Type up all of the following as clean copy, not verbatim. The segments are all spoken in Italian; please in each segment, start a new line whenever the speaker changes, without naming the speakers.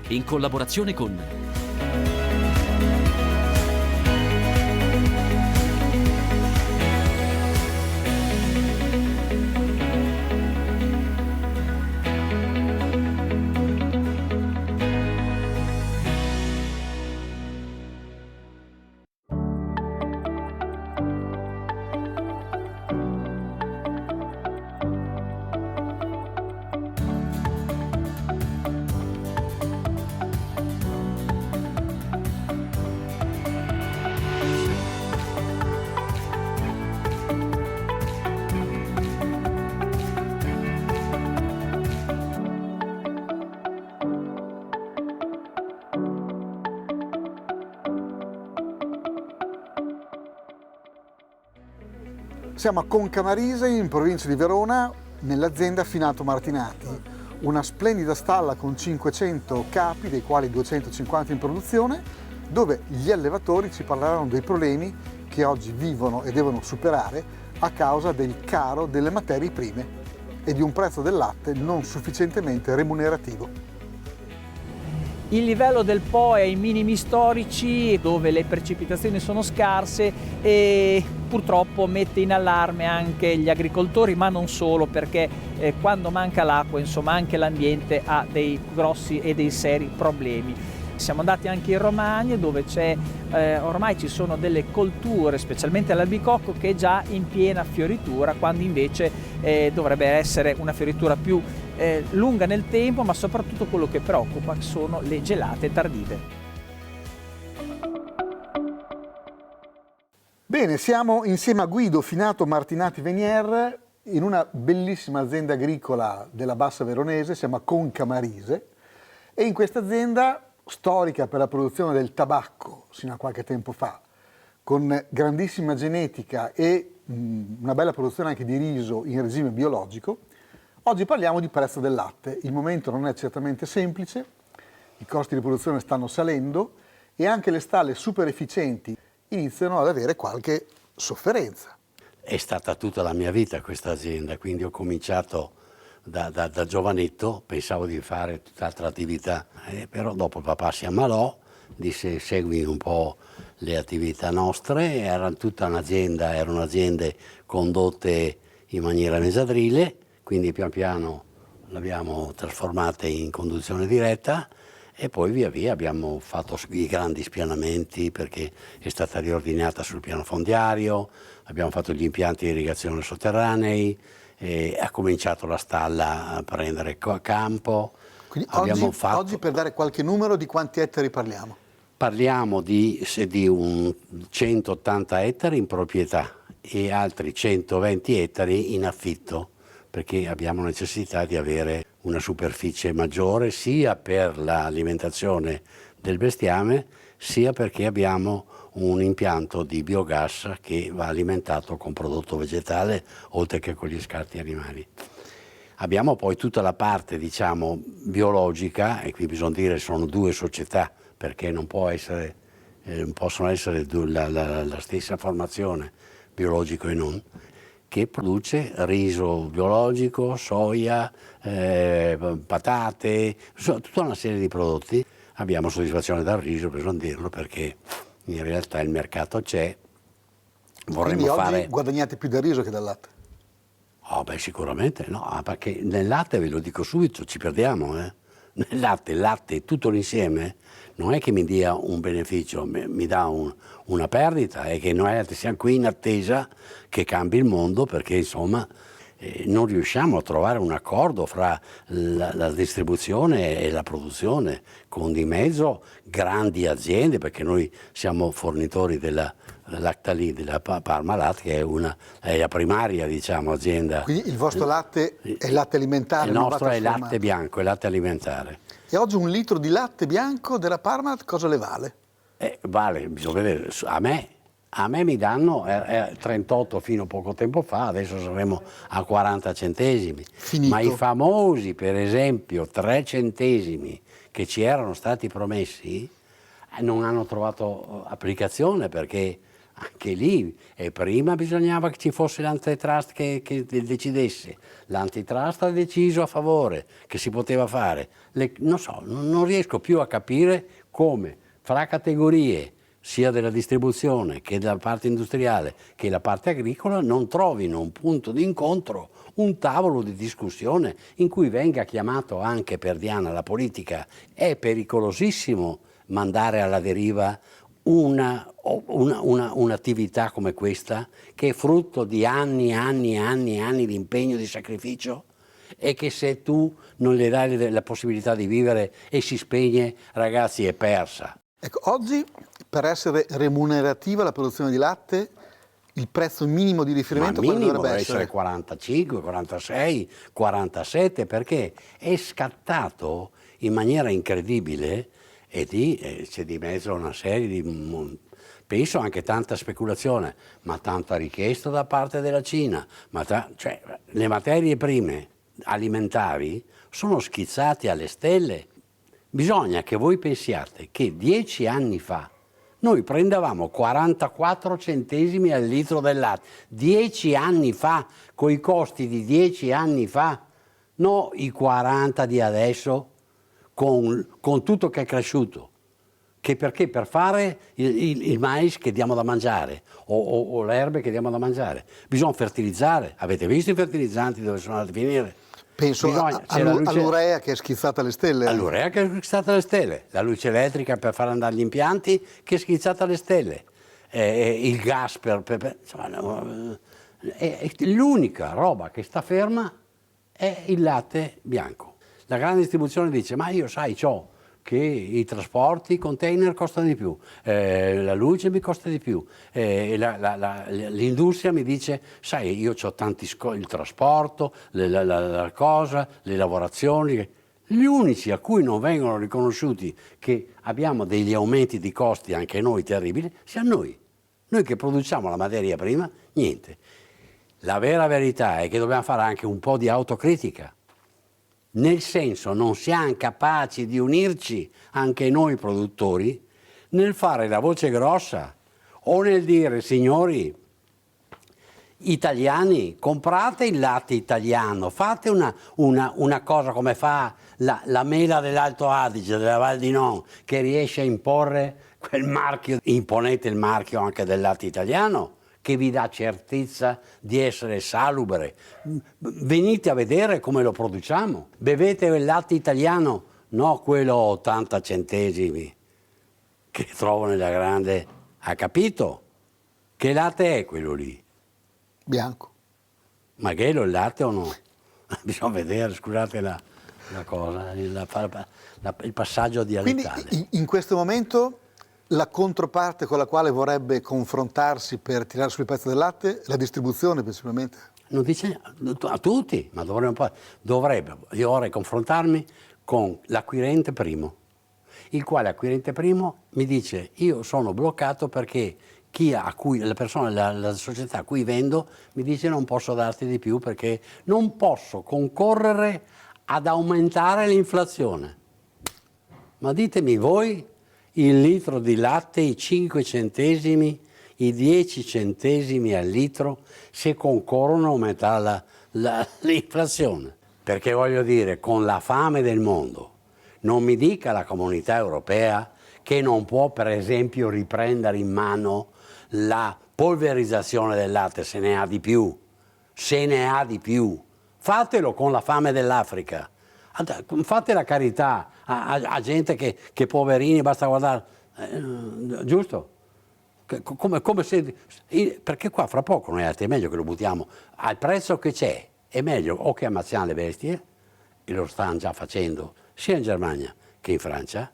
in collaborazione con
Siamo a Concamarise, in provincia di Verona, nell'azienda Finato Martinati, una splendida stalla con 500 capi, dei quali 250 in produzione, dove gli allevatori ci parleranno dei problemi che oggi vivono e devono superare a causa del caro delle materie prime e di un prezzo del latte non sufficientemente remunerativo.
Il livello del Po è ai minimi storici, dove le precipitazioni sono scarse e purtroppo mette in allarme anche gli agricoltori, ma non solo, perché quando manca l'acqua, insomma, anche l'ambiente ha dei grossi e dei seri problemi. Siamo andati anche in Romagna, dove ormai ci sono delle colture, specialmente l'albicocco, che è già in piena fioritura, quando invece dovrebbe essere una fioritura più lunga nel tempo, ma soprattutto quello che preoccupa sono le gelate tardive.
Bene, siamo insieme a Guido Finato Martinati Venier in una bellissima azienda agricola della Bassa Veronese, siamo a Concamarise, e in questa azienda storica per la produzione del tabacco sino a qualche tempo fa, con grandissima genetica e una bella produzione anche di riso in regime biologico, oggi parliamo di prezzo del latte. Il momento non è certamente semplice, i costi di produzione stanno salendo e anche le stalle super efficienti iniziano ad avere qualche sofferenza.
È stata tutta la mia vita questa azienda, quindi ho cominciato da giovanetto, pensavo di fare tutt'altra attività, però dopo papà si ammalò, disse segui un po' le attività nostre, erano aziende condotte in maniera mesadrile, quindi pian piano l'abbiamo trasformata in conduzione diretta e poi via via abbiamo fatto i grandi spianamenti perché è stata riordinata sul piano fondiario, abbiamo fatto gli impianti di irrigazione sotterranei, ha cominciato la stalla a prendere campo.
Quindi oggi per dare qualche numero di quanti ettari parliamo?
Parliamo di un 180 ettari in proprietà e altri 120 ettari in affitto, perché abbiamo necessità di avere una superficie maggiore sia per l'alimentazione del bestiame sia perché abbiamo un impianto di biogas che va alimentato con prodotto vegetale oltre che con gli scarti animali. Abbiamo poi tutta la parte, diciamo, biologica, e qui bisogna dire sono due società perché non possono essere la stessa formazione, biologico e non, che produce riso biologico, soia, patate, tutta una serie di prodotti. Abbiamo soddisfazione dal riso, bisogna dirlo, perché in realtà il mercato c'è.
Quindi oggi guadagnate più dal riso che dal latte?
Oh, beh, sicuramente no, perché nel latte, ve lo dico subito, ci perdiamo. Nel latte, il latte tutto l'insieme non è che mi dia un beneficio, mi dà una perdita, è che noi siamo qui in attesa che cambi il mondo, perché insomma non riusciamo a trovare un accordo fra la distribuzione e la produzione, con di mezzo grandi aziende, perché noi siamo fornitori della Lactalis, della Parmalat, che è la primaria, diciamo, azienda.
Quindi il vostro latte è latte alimentare?
Il nostro è latte bianco, è latte alimentare.
E oggi un litro di latte bianco della Parmalat cosa le vale?
Vale, bisogna vedere, a me mi danno 38 fino a poco tempo fa, adesso saremo a 40 centesimi.
Finito.
Ma i famosi, per esempio, 3 centesimi che ci erano stati promessi non hanno trovato applicazione, perché anche lì, e prima bisognava che ci fosse l'antitrust che decidesse. L'antitrust ha deciso a favore, che si poteva fare. Non so, non riesco più a capire come fra categorie, sia della distribuzione che della parte industriale che la parte agricola, non trovino un punto di incontro, un tavolo di discussione in cui venga chiamato anche per Diana la politica. È pericolosissimo mandare alla deriva un'attività come questa, che è frutto di anni di impegno, di sacrificio, e che se tu non le dai la possibilità di vivere e si spegne, ragazzi, è persa.
Ecco, oggi per essere remunerativa la produzione di latte, il prezzo minimo di riferimento
Ma il minimo
dovrebbe
essere 45, 46, 47, perché è scattato in maniera incredibile e c'è di mezzo una serie di, penso anche tanta speculazione, ma tanta richiesta da parte della Cina, cioè le materie prime alimentari sono schizzate alle stelle. Bisogna che voi pensiate che 10 anni fa noi prendevamo 44 centesimi al litro del latte, 10 anni fa, coi costi di 10 anni fa, no i 40 di adesso, con tutto che è cresciuto. Perché per fare il mais che diamo da mangiare o le erbe che diamo da mangiare bisogna fertilizzare. Avete visto i fertilizzanti dove sono andati a finire?
Penso all'urea che è schizzata alle stelle.
All'urea che è schizzata alle stelle, la luce elettrica per far andare gli impianti che è schizzata alle stelle, il gas insomma, l'unica roba che sta ferma è il latte bianco. La grande distribuzione dice: ma io c'ho che i trasporti, i container costano di più, la luce mi costa di più, l'industria mi dice: sai, io ho tanti il trasporto, le lavorazioni. Gli unici a cui non vengono riconosciuti che abbiamo degli aumenti di costi anche noi terribili siamo noi. Noi che produciamo la materia prima, niente. La vera verità è che dobbiamo fare anche un po' di autocritica. Nel senso, non siamo capaci di unirci, anche noi produttori, nel fare la voce grossa o nel dire: signori italiani, comprate il latte italiano, fate una cosa come fa la Mela dell'Alto Adige, della Val di Non, che riesce a imporre quel marchio. Imponete il marchio anche del latte italiano, che vi dà certezza di essere salubre. Venite a vedere come lo produciamo. Bevete il latte italiano, no quello 80 centesimi che trovo nella grande. Ha capito? Che latte è quello lì?
Bianco.
Ma che è il latte o no? Bisogna vedere, scusate la cosa, il passaggio dialettale.
Quindi in questo momento la controparte con la quale vorrebbe confrontarsi per tirare sul pezzo del latte, la distribuzione principalmente?
Non dice a tutti, ma io vorrei confrontarmi con l'acquirente primo, il quale acquirente primo mi dice: io sono bloccato perché la società a cui vendo mi dice: non posso darti di più perché non posso concorrere ad aumentare l'inflazione. Ma ditemi voi, il litro di latte, i 5 centesimi, i 10 centesimi al litro, se concorrono a aumentare l'inflazione. Perché voglio dire, con la fame del mondo, non mi dica la Comunità Europea che non può, per esempio, riprendere in mano la polverizzazione del latte se ne ha di più. Fatelo con la fame dell'Africa. Fate la carità a gente che poverini, basta guardare, giusto? Come se, perché qua fra poco noi è meglio che lo buttiamo al prezzo che c'è, è meglio o che ammazziamo le bestie, e lo stanno già facendo sia in Germania che in Francia,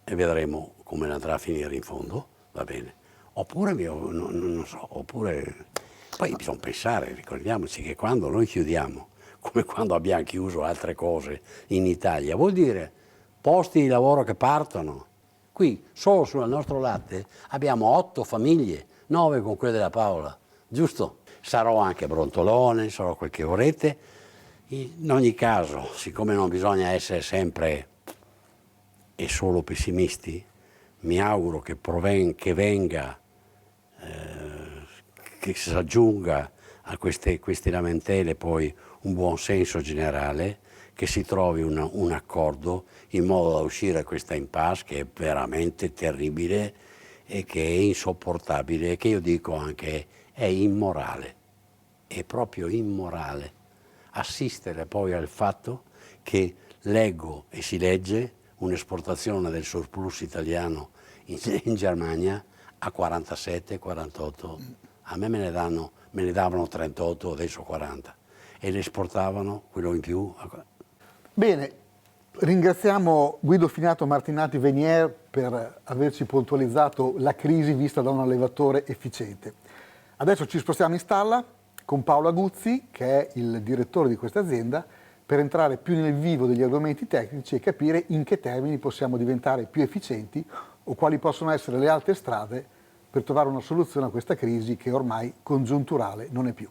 e vedremo come andrà a finire in fondo, va bene. Oppure, non so, oppure poi bisogna pensare, ricordiamoci che quando noi chiudiamo, come quando abbiamo chiuso altre cose in Italia, vuol dire posti di lavoro che partono. Qui solo sul nostro latte abbiamo 8 famiglie, 9 con quelle della Paola, giusto? Sarò anche brontolone, sarò quel che vorrete. In ogni caso, siccome non bisogna essere sempre e solo pessimisti, mi auguro che venga che si aggiunga a queste lamentele poi un buon senso generale, che si trovi un accordo in modo da uscire da questa impasse che è veramente terribile e che è insopportabile e che io dico anche è immorale, è proprio immorale assistere poi al fatto che leggo e si legge un'esportazione del surplus italiano in Germania a 47, 48, a me me ne davano 38, adesso 40 e le esportavano quello in più.
Bene, ringraziamo Guido Finato Martinati Venier per averci puntualizzato la crisi vista da un allevatore efficiente. Adesso ci spostiamo in stalla con Paolo Aguzzi, che è il direttore di questa azienda, per entrare più nel vivo degli argomenti tecnici e capire in che termini possiamo diventare più efficienti o quali possono essere le altre strade per trovare una soluzione a questa crisi che ormai congiunturale non è più.